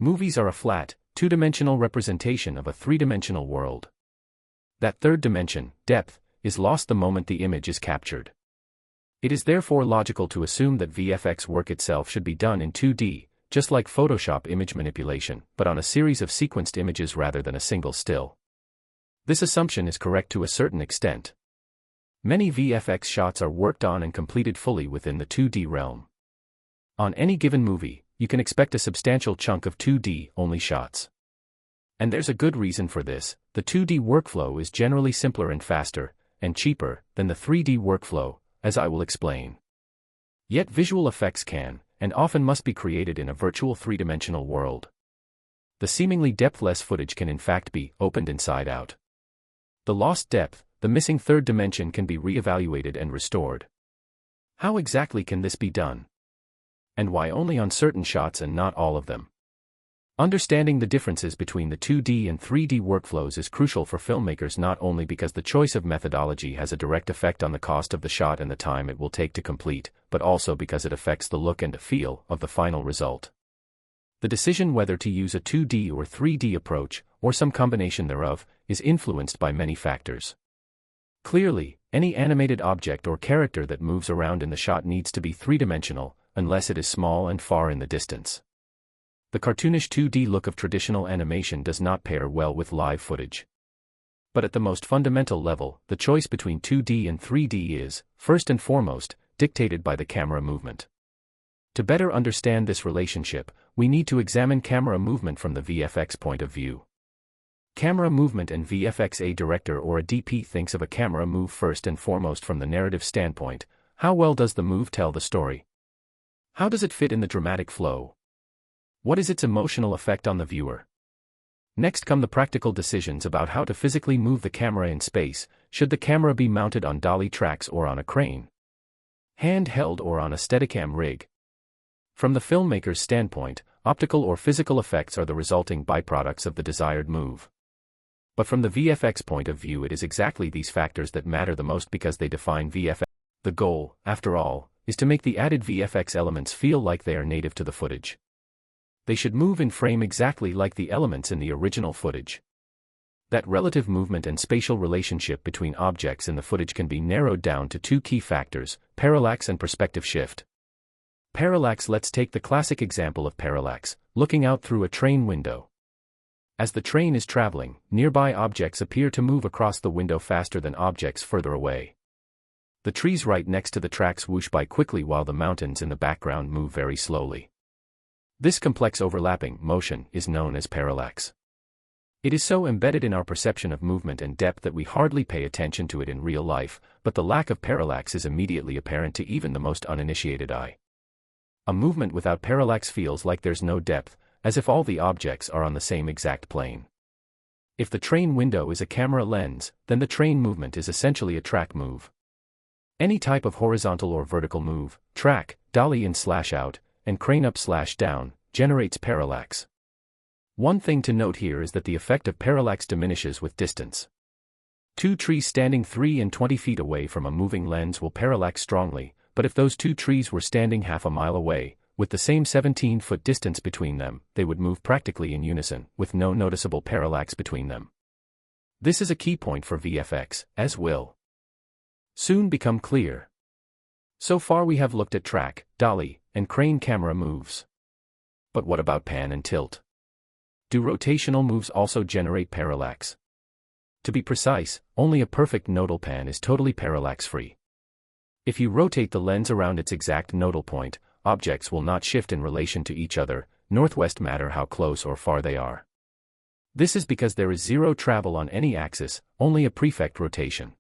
Movies are a flat, two-dimensional representation of a three-dimensional world. That third dimension, depth, is lost the moment the image is captured. It is therefore logical to assume that VFX work itself should be done in 2D, just like Photoshop image manipulation, but on a series of sequenced images rather than a single still. This assumption is correct to a certain extent. Many VFX shots are worked on and completed fully within the 2D realm. On any given movie, you can expect a substantial chunk of 2D-only shots. And there's a good reason for this. The 2D workflow is generally simpler and faster, and cheaper, than the 3D workflow, as I will explain. Yet visual effects can, and often must be created in a virtual three-dimensional world. The seemingly depthless footage can in fact be opened inside out. The lost depth, the missing third dimension can be re-evaluated and restored. How exactly can this be done? And why only on certain shots and not all of them? Understanding the differences between the 2D and 3D workflows is crucial for filmmakers, not only because the choice of methodology has a direct effect on the cost of the shot and the time it will take to complete, but also because it affects the look and feel of the final result. The decision whether to use a 2D or 3D approach, or some combination thereof, is influenced by many factors. Clearly, any animated object or character that moves around in the shot needs to be three-dimensional, unless it is small and far in the distance. The cartoonish 2D look of traditional animation does not pair well with live footage. But at the most fundamental level, the choice between 2D and 3D is, first and foremost, dictated by the camera movement. To better understand this relationship, we need to examine camera movement from the VFX point of view. Camera movement and VFX. A director or a DP thinks of a camera move first and foremost from the narrative standpoint. How well does the move tell the story? How does it fit in the dramatic flow? What is its emotional effect on the viewer? Next come the practical decisions about how to physically move the camera in space. Should the camera be mounted on dolly tracks or on a crane? Handheld or on a Steadicam rig? From the filmmaker's standpoint, optical or physical effects are the resulting byproducts of the desired move. But from the VFX point of view, it is exactly these factors that matter the most because they define VFX. The goal, after all, is to make the added VFX elements feel like they are native to the footage. They should move in frame exactly like the elements in the original footage. That relative movement and spatial relationship between objects in the footage can be narrowed down to two key factors: parallax and perspective shift. Parallax. Let's take the classic example of parallax, looking out through a train window. As the train is traveling, nearby objects appear to move across the window faster than objects further away. The trees right next to the tracks whoosh by quickly while the mountains in the background move very slowly. This complex overlapping motion is known as parallax. It is so embedded in our perception of movement and depth that we hardly pay attention to it in real life, but the lack of parallax is immediately apparent to even the most uninitiated eye. A movement without parallax feels like there's no depth, as if all the objects are on the same exact plane. If the train window is a camera lens, then the train movement is essentially a track move. Any type of horizontal or vertical move, track, dolly in/out, and crane up/down, generates parallax. One thing to note here is that the effect of parallax diminishes with distance. Two trees standing 3 and 20 feet away from a moving lens will parallax strongly, but if those two trees were standing half a mile away, with the same 17-foot distance between them, they would move practically in unison, with no noticeable parallax between them. This is a key point for VFX, as will soon become clear. So far we have looked at track, dolly, and crane camera moves. But what about pan and tilt? Do rotational moves also generate parallax? To be precise, only a perfect nodal pan is totally parallax-free. If you rotate the lens around its exact nodal point, objects will not shift in relation to each other, northwest matter how close or far they are. This is because there is zero travel on any axis, only a prefect rotation.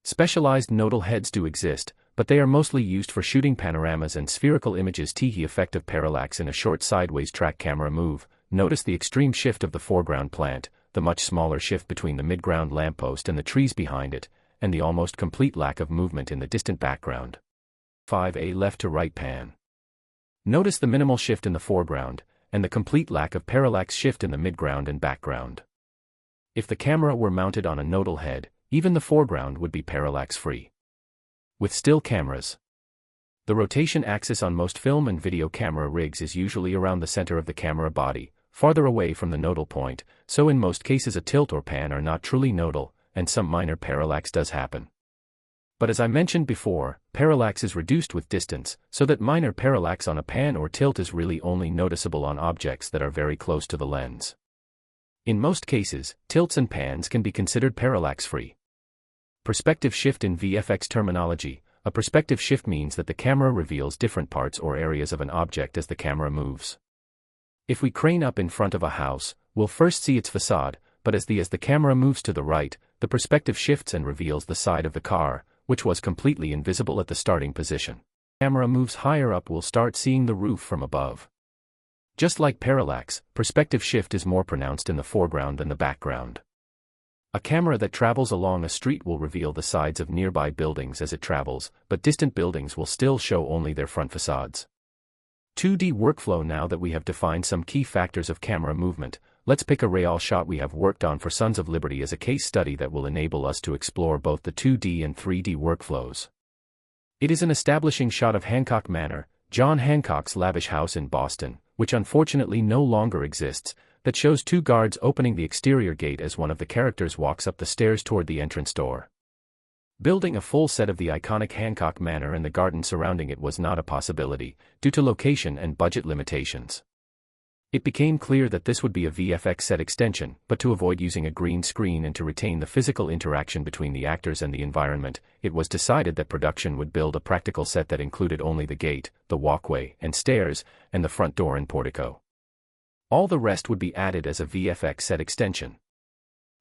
Specialized nodal heads do exist, but they are mostly used for shooting panoramas and spherical images. The effect of parallax in a short sideways track camera move. Notice the extreme shift of the foreground plant, the much smaller shift between the midground lamppost and the trees behind it, and the almost complete lack of movement in the distant background. 5A left to right pan. Notice the minimal shift in the foreground, and the complete lack of parallax shift in the midground and background. If the camera were mounted on a nodal head, even the foreground would be parallax-free. With still cameras, The rotation axis on most film and video camera rigs is usually around the center of the camera body, farther away from the nodal point, so in most cases a tilt or pan are not truly nodal, and some minor parallax does happen. But as I mentioned before, parallax is reduced with distance, so that minor parallax on a pan or tilt is really only noticeable on objects that are very close to the lens. In most cases, tilts and pans can be considered parallax-free. Perspective shift in VFX terminology. A perspective shift means that the camera reveals different parts or areas of an object as the camera moves. If we crane up in front of a house, we'll first see its facade, but as the camera moves to the right, the perspective shifts and reveals the side of the car, which was completely invisible at the starting position. Camera moves higher up, we'll start seeing the roof from above. Just like parallax, perspective shift is more pronounced in the foreground than the background. A camera that travels along a street will reveal the sides of nearby buildings as it travels, but distant buildings will still show only their front facades. 2D workflow. Now that we have defined some key factors of camera movement, let's pick a real shot we have worked on for Sons of Liberty as a case study that will enable us to explore both the 2D and 3D workflows. It is an establishing shot of Hancock Manor, John Hancock's lavish house in Boston, which unfortunately no longer exists, that shows two guards opening the exterior gate as one of the characters walks up the stairs toward the entrance door. Building a full set of the iconic Hancock Manor and the garden surrounding it was not a possibility, due to location and budget limitations. It became clear that this would be a VFX set extension, but to avoid using a green screen and to retain the physical interaction between the actors and the environment, it was decided that production would build a practical set that included only the gate, the walkway and stairs, and the front door and portico. All the rest would be added as a VFX set extension.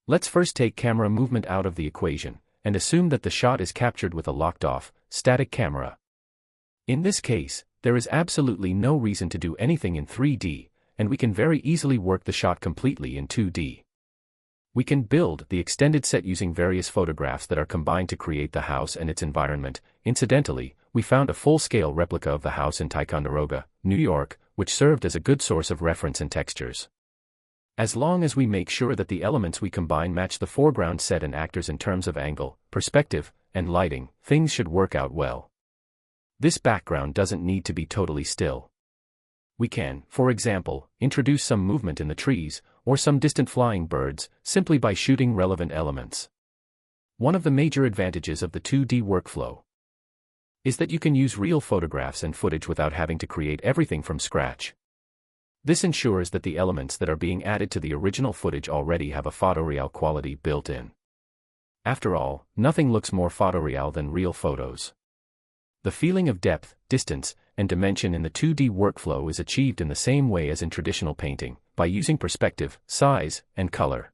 Let's first take camera movement out of the equation, and assume that the shot is captured with a locked-off, static camera. In this case, there is absolutely no reason to do anything in 3D, and we can very easily work the shot completely in 2D. We can build the extended set using various photographs that are combined to create the house and its environment. Incidentally, we found a full-scale replica of the house in Ticonderoga, New York, which served as a good source of reference and textures. As long as we make sure that the elements we combine match the foreground set and actors in terms of angle, perspective, and lighting, things should work out well. This background doesn't need to be totally still. We can, for example, introduce some movement in the trees, or some distant flying birds, simply by shooting relevant elements. One of the major advantages of the 2D workflow is that you can use real photographs and footage without having to create everything from scratch. This ensures that the elements that are being added to the original footage already have a photoreal quality built in. After all, nothing looks more photoreal than real photos. The feeling of depth, distance, and dimension in the 2D workflow is achieved in the same way as in traditional painting, by using perspective, size, and color.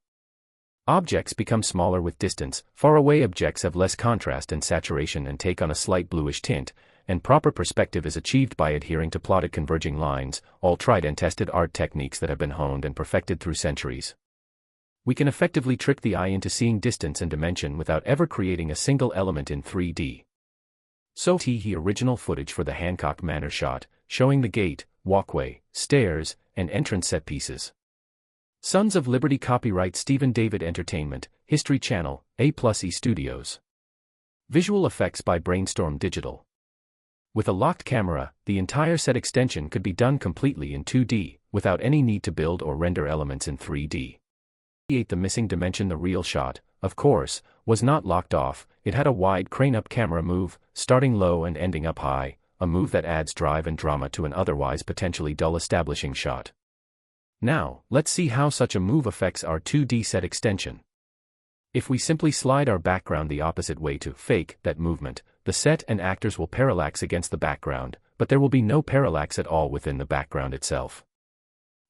Objects become smaller with distance, far-away objects have less contrast and saturation and take on a slight bluish tint, and proper perspective is achieved by adhering to plotted converging lines, all tried and tested art techniques that have been honed and perfected through centuries. We can effectively trick the eye into seeing distance and dimension without ever creating a single element in 3D. So the original footage for the Hancock Manor shot, showing the gate, walkway, stairs, and entrance set pieces. Sons of Liberty. Copyright Stephen David Entertainment, History Channel, A+E Studios. Visual effects by Brainstorm Digital. With a locked camera, the entire set extension could be done completely in 2D, without any need to build or render elements in 3D. The missing dimension. The real shot, of course, was not locked off. It had a wide crane-up camera move, starting low and ending up high, a move that adds drive and drama to an otherwise potentially dull establishing shot. Now, let's see how such a move affects our 2D set extension. If we simply slide our background the opposite way to fake that movement, the set and actors will parallax against the background, but there will be no parallax at all within the background itself.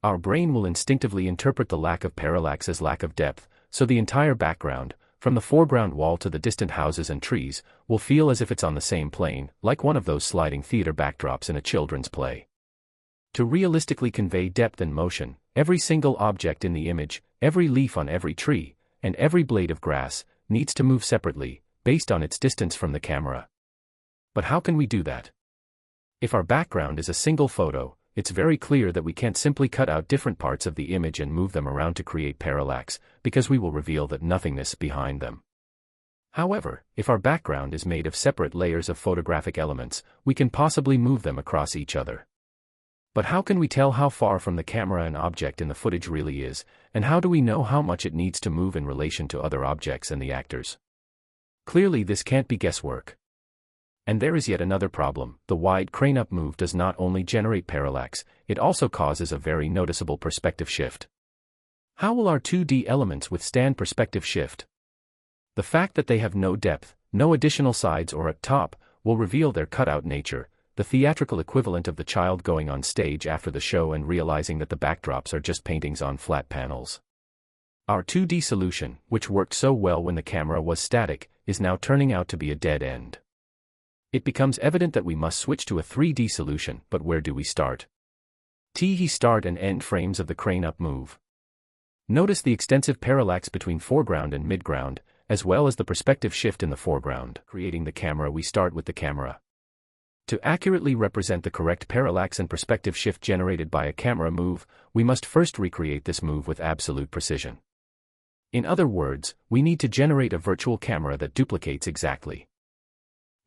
Our brain will instinctively interpret the lack of parallax as lack of depth, so the entire background, from the foreground wall to the distant houses and trees, will feel as if it's on the same plane, like one of those sliding theater backdrops in a children's play. To realistically convey depth and motion, every single object in the image, every leaf on every tree, and every blade of grass, needs to move separately, based on its distance from the camera. But how can we do that? If our background is a single photo, it's very clear that we can't simply cut out different parts of the image and move them around to create parallax, because we will reveal that nothingness behind them. However, if our background is made of separate layers of photographic elements, we can possibly move them across each other. But how can we tell how far from the camera an object in the footage really is, and how do we know how much it needs to move in relation to other objects and the actors? Clearly this can't be guesswork. And there is yet another problem: the wide crane-up move does not only generate parallax, it also causes a very noticeable perspective shift. How will our 2D elements withstand perspective shift? The fact that they have no depth, no additional sides or a top, will reveal their cutout nature, the theatrical equivalent of the child going on stage after the show and realizing that the backdrops are just paintings on flat panels. Our 2D solution, which worked so well when the camera was static, is now turning out to be a dead end. It becomes evident that we must switch to a 3D solution, but where do we start? Start and end frames of the crane-up move. Notice the extensive parallax between foreground and midground, as well as the perspective shift in the foreground. Creating the camera, we start with the camera. To accurately represent the correct parallax and perspective shift generated by a camera move, we must first recreate this move with absolute precision. In other words, we need to generate a virtual camera that duplicates exactly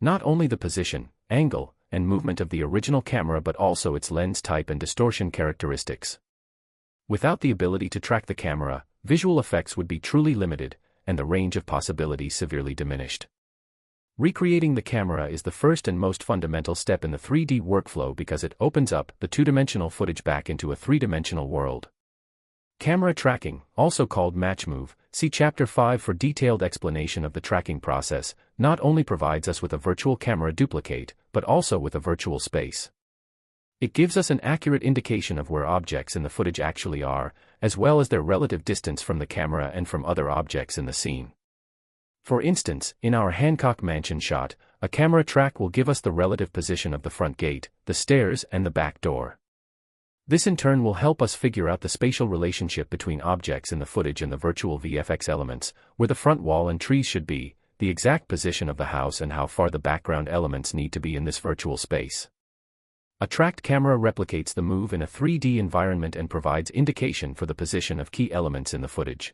not only the position, angle, and movement of the original camera but also its lens type and distortion characteristics. Without the ability to track the camera, visual effects would be truly limited, and the range of possibilities severely diminished. Recreating the camera is the first and most fundamental step in the 3D workflow because it opens up the two-dimensional footage back into a three-dimensional world. Camera tracking, also called match move, see Chapter 5 for detailed explanation of the tracking process, not only provides us with a virtual camera duplicate, but also with a virtual space. It gives us an accurate indication of where objects in the footage actually are, as well as their relative distance from the camera and from other objects in the scene. For instance, in our Hancock Mansion shot, a camera track will give us the relative position of the front gate, the stairs, and the back door. This in turn will help us figure out the spatial relationship between objects in the footage and the virtual VFX elements, where the front wall and trees should be, the exact position of the house and how far the background elements need to be in this virtual space. A tracked camera replicates the move in a 3D environment and provides indication for the position of key elements in the footage.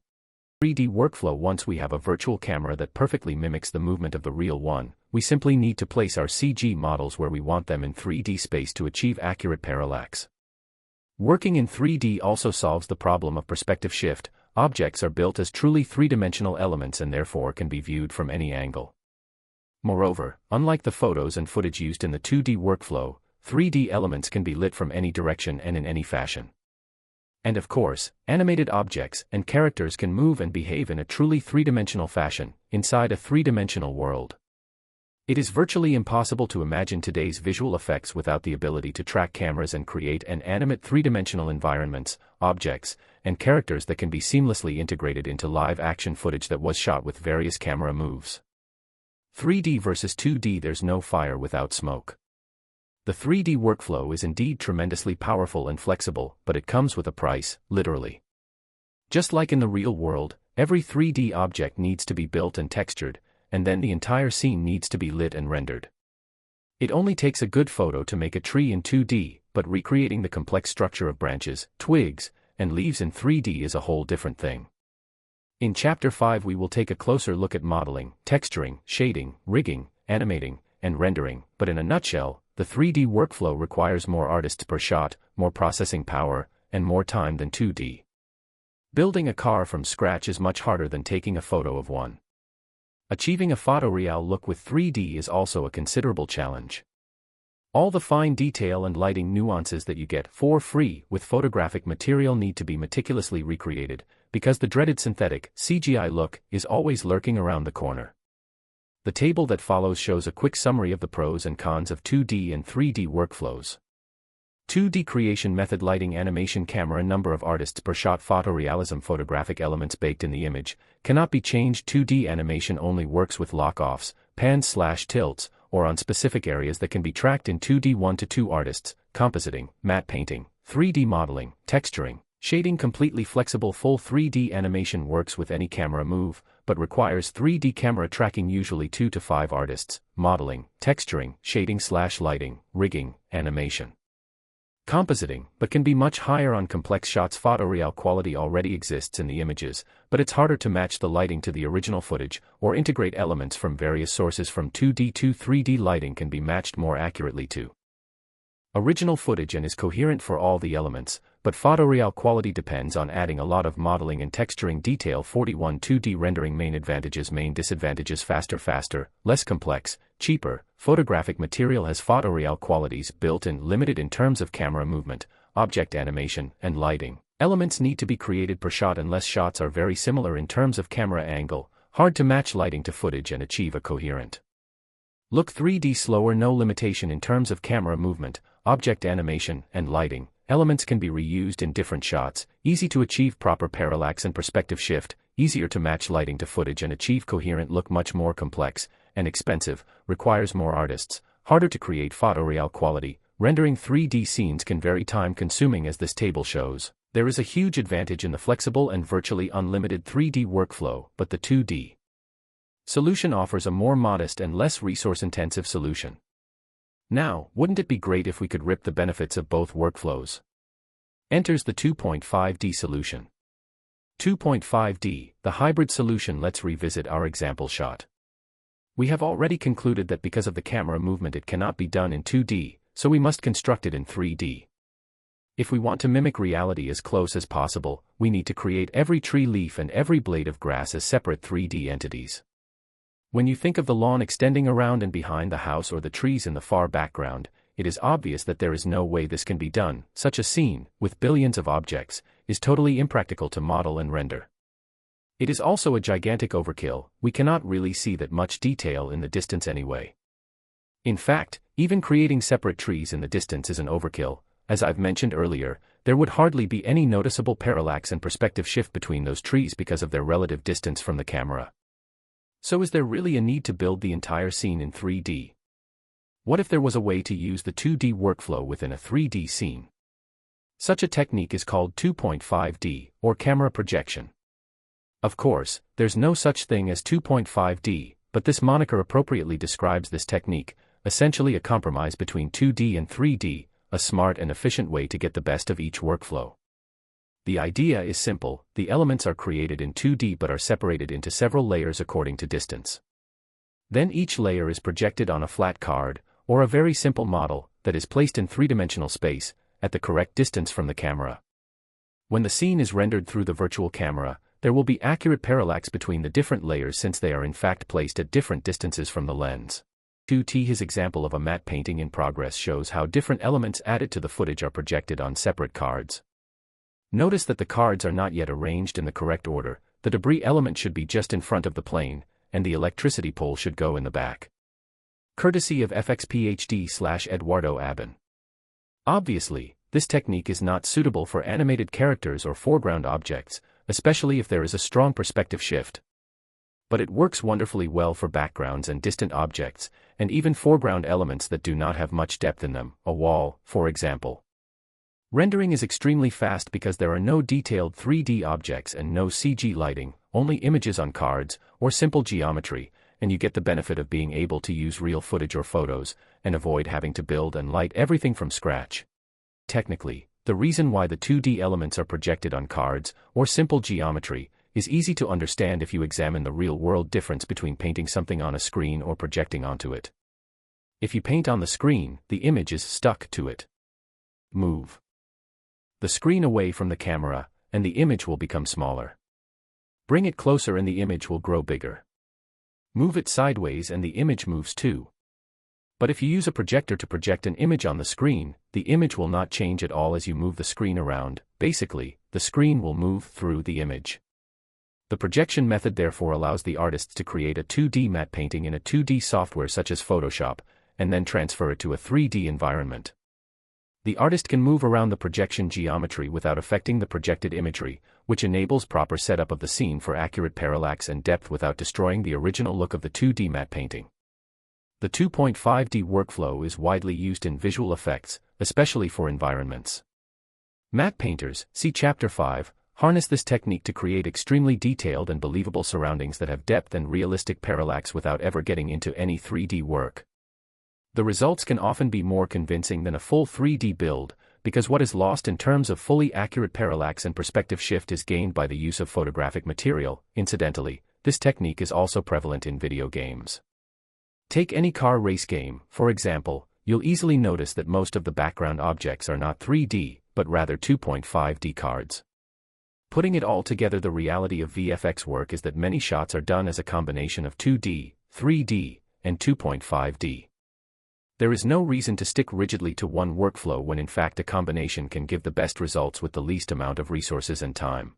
3D workflow: once we have a virtual camera that perfectly mimics the movement of the real one, we simply need to place our CG models where we want them in 3D space to achieve accurate parallax. Working in 3D also solves the problem of perspective shift. Objects are built as truly three-dimensional elements and therefore can be viewed from any angle. Moreover, unlike the photos and footage used in the 2D workflow, 3D elements can be lit from any direction and in any fashion. And of course, animated objects and characters can move and behave in a truly three-dimensional fashion, inside a three-dimensional world. It is virtually impossible to imagine today's visual effects without the ability to track cameras and create and animate three-dimensional environments, objects, and characters that can be seamlessly integrated into live-action footage that was shot with various camera moves. 3D versus 2D: there's no fire without smoke. The 3D workflow is indeed tremendously powerful and flexible, but it comes with a price, literally. Just like in the real world, every 3D object needs to be built and textured, and then the entire scene needs to be lit and rendered. It only takes a good photo to make a tree in 2D, but recreating the complex structure of branches, twigs, and leaves in 3D is a whole different thing. In Chapter 5 we will take a closer look at modeling, texturing, shading, rigging, animating, and rendering, but in a nutshell, the 3D workflow requires more artists per shot, more processing power, and more time than 2D. Building a car from scratch is much harder than taking a photo of one. Achieving a photoreal look with 3D is also a considerable challenge. All the fine detail and lighting nuances that you get for free with photographic material need to be meticulously recreated, because the dreaded synthetic, CGI look is always lurking around the corner. The table that follows shows a quick summary of the pros and cons of 2D and 3D workflows. 2D creation method: lighting, animation, camera, number of artists per shot, photorealism, photographic elements baked in the image, cannot be changed. 2D animation only works with lock-offs, pans/tilts, or on specific areas that can be tracked in 2D. 1 to 2 artists, compositing, matte painting, 3D modeling, texturing, shading. Completely flexible full 3D animation works with any camera move, but requires 3D camera tracking, usually 2 to 5 artists, modeling, texturing, shading/lighting, rigging, animation. compositing, but can be much higher on complex shots. Photoreal quality already exists in the images, but it's harder to match the lighting to the original footage, or integrate elements from various sources from 2D to 3D. Lighting can be matched more accurately to original footage and is coherent for all the elements, but photoreal quality depends on adding a lot of modeling and texturing detail. 41 2D rendering. Main advantages, main disadvantages: faster, less complex, cheaper. Photographic material has photoreal qualities built in, limited in terms of camera movement, object animation, and lighting. Elements need to be created per shot unless shots are very similar in terms of camera angle, hard to match lighting to footage and achieve a coherent look. 3D slower, no limitation in terms of camera movement, object animation, and lighting. Elements can be reused in different shots, easy to achieve proper parallax and perspective shift, easier to match lighting to footage and achieve coherent look. Much more complex and expensive, requires more artists, harder to create photoreal quality. Rendering 3D scenes can very time consuming, as this table shows. There is a huge advantage in the flexible and virtually unlimited 3D workflow, but the 2D solution offers a more modest and less resource-intensive solution. Now, wouldn't it be great if we could reap the benefits of both workflows? Enters the 2.5D solution. 2.5D, the hybrid solution. Let's revisit our example shot. We have already concluded that because of the camera movement it cannot be done in 2D, so we must construct it in 3D. If we want to mimic reality as close as possible, we need to create every tree leaf and every blade of grass as separate 3D entities. When you think of the lawn extending around and behind the house or the trees in the far background, it is obvious that there is no way this can be done. Such a scene, with billions of objects, is totally impractical to model and render. It is also a gigantic overkill. We cannot really see that much detail in the distance anyway. In fact, even creating separate trees in the distance is an overkill. As I've mentioned earlier, there would hardly be any noticeable parallax and perspective shift between those trees because of their relative distance from the camera. So is there really a need to build the entire scene in 3D? What if there was a way to use the 2D workflow within a 3D scene? Such a technique is called 2.5D, or camera projection. Of course, there's no such thing as 2.5D, but this moniker appropriately describes this technique, essentially a compromise between 2D and 3D, a smart and efficient way to get the best of each workflow. The idea is simple: the elements are created in 2D but are separated into several layers according to distance. Then each layer is projected on a flat card, or a very simple model, that is placed in three-dimensional space, at the correct distance from the camera. When the scene is rendered through the virtual camera, there will be accurate parallax between the different layers since they are in fact placed at different distances from the lens. 2T. His example of a matte painting in progress shows how different elements added to the footage are projected on separate cards. Notice that the cards are not yet arranged in the correct order. The debris element should be just in front of the plane, and the electricity pole should go in the back. Courtesy of FXPhD/Eduardo Abin. Obviously, this technique is not suitable for animated characters or foreground objects, especially if there is a strong perspective shift. But it works wonderfully well for backgrounds and distant objects, and even foreground elements that do not have much depth in them, a wall, for example. Rendering is extremely fast because there are no detailed 3D objects and no CG lighting, only images on cards, or simple geometry, and you get the benefit of being able to use real footage or photos, and avoid having to build and light everything from scratch. Technically, the reason why the 2D elements are projected on cards, or simple geometry, is easy to understand if you examine the real-world difference between painting something on a screen or projecting onto it. If you paint on the screen, the image is stuck to it. Move the screen away from the camera, and the image will become smaller. Bring it closer and the image will grow bigger. Move it sideways and the image moves too. But if you use a projector to project an image on the screen, the image will not change at all as you move the screen around. Basically, the screen will move through the image. The projection method therefore allows the artists to create a 2D matte painting in a 2D software such as Photoshop, and then transfer it to a 3D environment. The artist can move around the projection geometry without affecting the projected imagery, which enables proper setup of the scene for accurate parallax and depth without destroying the original look of the 2D matte painting. The 2.5D workflow is widely used in visual effects, especially for environments. Matte painters, see Chapter 5, harness this technique to create extremely detailed and believable surroundings that have depth and realistic parallax without ever getting into any 3D work. The results can often be more convincing than a full 3D build, because what is lost in terms of fully accurate parallax and perspective shift is gained by the use of photographic material. Incidentally, this technique is also prevalent in video games. Take any car race game, for example. You'll easily notice that most of the background objects are not 3D, but rather 2.5D cards. Putting it all together, the reality of VFX work is that many shots are done as a combination of 2D, 3D, and 2.5D. There is no reason to stick rigidly to one workflow when in fact a combination can give the best results with the least amount of resources and time.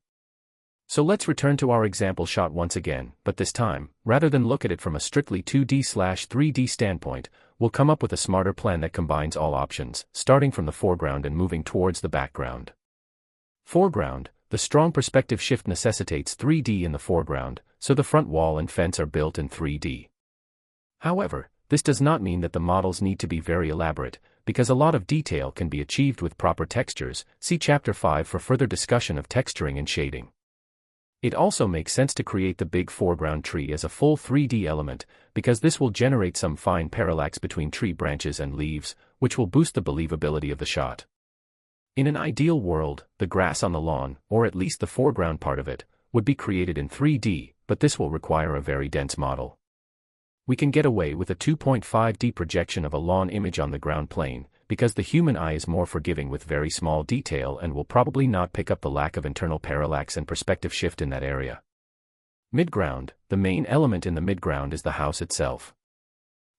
So let's return to our example shot once again, but this time, rather than look at it from a strictly 2D/3D standpoint, we'll come up with a smarter plan that combines all options, starting from the foreground and moving towards the background. Foreground. The strong perspective shift necessitates 3D in the foreground, so the front wall and fence are built in 3D. However, this does not mean that the models need to be very elaborate, because a lot of detail can be achieved with proper textures. See Chapter 5 for further discussion of texturing and shading. It also makes sense to create the big foreground tree as a full 3D element, because this will generate some fine parallax between tree branches and leaves, which will boost the believability of the shot. In an ideal world, the grass on the lawn, or at least the foreground part of it, would be created in 3D, but this will require a very dense model. We can get away with a 2.5D projection of a lawn image on the ground plane, because the human eye is more forgiving with very small detail and will probably not pick up the lack of internal parallax and perspective shift in that area. Midground. The main element in the midground is the house itself.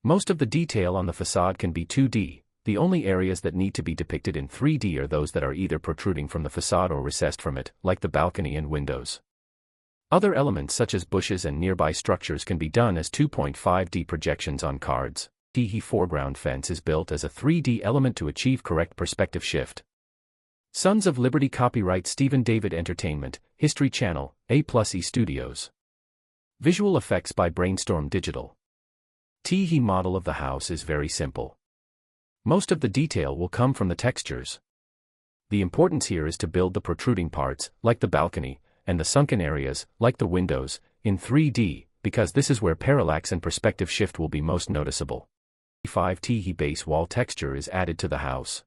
Most of the detail on the facade can be 2D. The only areas that need to be depicted in 3D are those that are either protruding from the facade or recessed from it, like the balcony and windows. Other elements such as bushes and nearby structures can be done as 2.5D projections on cards. The foreground fence is built as a 3D element to achieve correct perspective shift. Sons of Liberty. Copyright Stephen David Entertainment, History Channel, A+E Studios. Visual effects by Brainstorm Digital. The model of the house is very simple. Most of the detail will come from the textures. The importance here is to build the protruding parts, like the balcony, and the sunken areas, like the windows, in 3D, because this is where parallax and perspective shift will be most noticeable. 5 base wall texture is added to the house.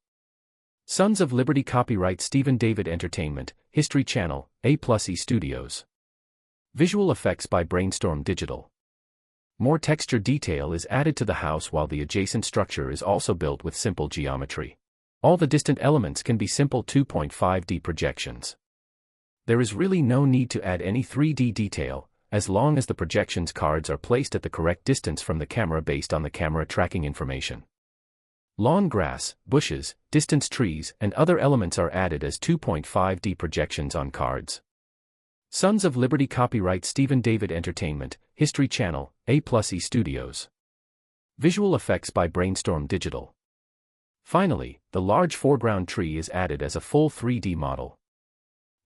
Sons of Liberty. Copyright Stephen David Entertainment, History Channel, A+E Studios. Visual effects by Brainstorm Digital. More texture detail is added to the house while the adjacent structure is also built with simple geometry. All the distant elements can be simple 2.5D projections. There is really no need to add any 3D detail, as long as the projections cards are placed at the correct distance from the camera based on the camera tracking information. Lawn grass, bushes, distance trees, and other elements are added as 2.5D projections on cards. Sons of Liberty. Copyright Stephen David Entertainment, History Channel, A+E Studios. Visual effects by Brainstorm Digital. Finally, the large foreground tree is added as a full 3D model.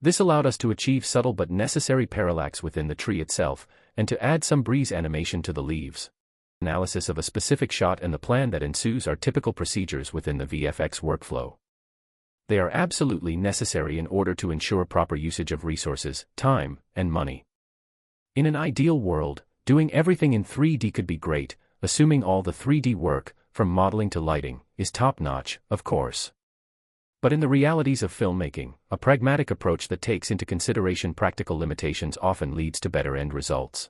This allowed us to achieve subtle but necessary parallax within the tree itself, and to add some breeze animation to the leaves. Analysis of a specific shot and the plan that ensues are typical procedures within the VFX workflow. They are absolutely necessary in order to ensure proper usage of resources, time, and money. In an ideal world, doing everything in 3D could be great, assuming all the 3D work, from modeling to lighting, is top-notch, of course. But in the realities of filmmaking, a pragmatic approach that takes into consideration practical limitations often leads to better end results.